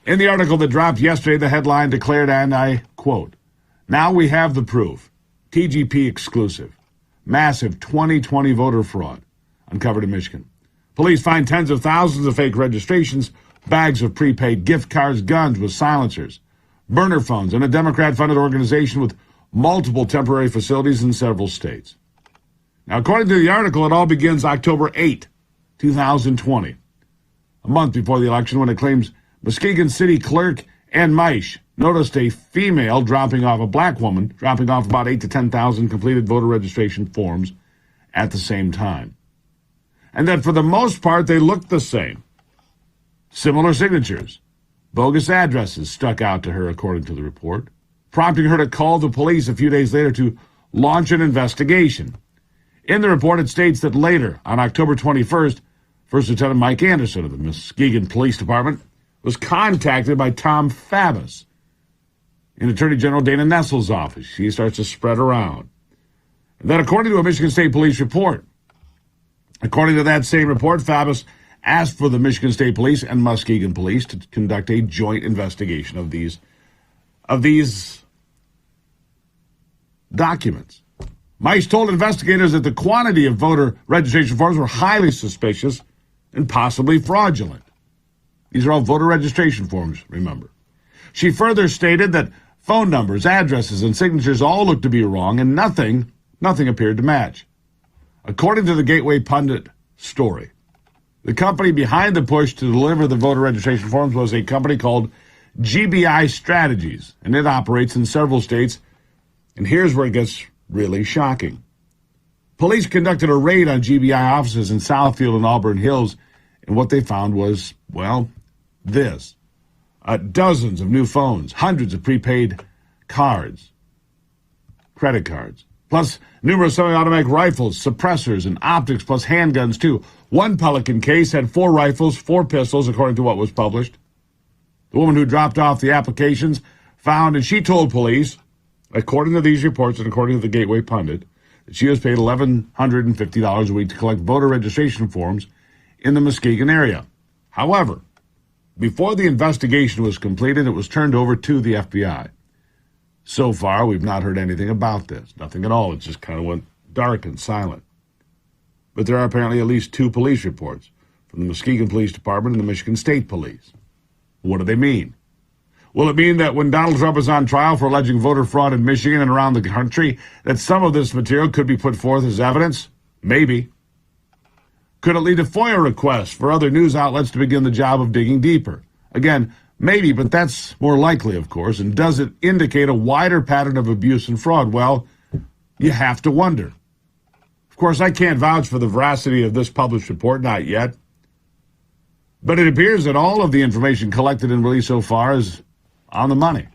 In the article that dropped yesterday, the headline declared, and I quote, "Now we have the proof. TGP exclusive. Massive 2020 voter fraud uncovered in Michigan. Police find tens of thousands of fake registrations, bags of prepaid gift cards, guns with silencers, burner phones, and a Democrat-funded organization with multiple temporary facilities in several states." Now, according to the article, it all begins October 8, 2020, a month before the election, when it claims Muskegon City Clerk Ann Meisch noticed a black woman, dropping off about 8,000 to 10,000 completed voter registration forms at the same time. And that for the most part, they looked the same. Similar signatures. Bogus addresses stuck out to her, according to the report, prompting her to call the police a few days later to launch an investigation. In the report, it states that later, on October 21st, First Lieutenant Mike Anderson of the Muskegon Police Department was contacted by Tom Fabus in Attorney General Dana Nessel's office. She starts to spread around. And then, according to a Michigan State Police report, according to that same report, Fabus asked for the Michigan State Police and Muskegon Police to conduct a joint investigation of these documents. Meisch told investigators that the quantity of voter registration forms were highly suspicious and possibly fraudulent. These are all voter registration forms, remember. She further stated that phone numbers, addresses, and signatures all looked to be wrong, and nothing appeared to match. According to the Gateway Pundit story, the company behind the push to deliver the voter registration forms was a company called GBI Strategies, and it operates in several states. And here's where it gets really shocking. Police conducted a raid on GBI offices in Southfield and Auburn Hills, and what they found was, well, this. Dozens of new phones, hundreds of prepaid cards, credit cards, plus numerous semi-automatic rifles, suppressors, and optics, plus handguns, too. One Pelican case had 4 rifles, 4 pistols, according to what was published. The woman who dropped off the applications found, and she told police, according to these reports and according to the Gateway Pundit, that she was paid $1,150 a week to collect voter registration forms in the Muskegon area. However, before the investigation was completed, it was turned over to the FBI. So far, we've not heard anything about this. Nothing at all. It just kind of went dark and silent. But there are apparently at least 2 police reports from the Muskegon Police Department and the Michigan State Police. What do they mean? Will it mean that when Donald Trump is on trial for alleging voter fraud in Michigan and around the country, that some of this material could be put forth as evidence? Maybe. Could it lead to FOIA requests for other news outlets to begin the job of digging deeper? Again, maybe, but that's more likely, of course. And does it indicate a wider pattern of abuse and fraud? Well, you have to wonder. Of course, I can't vouch for the veracity of this published report, not yet. But it appears that all of the information collected and released so far is on the money.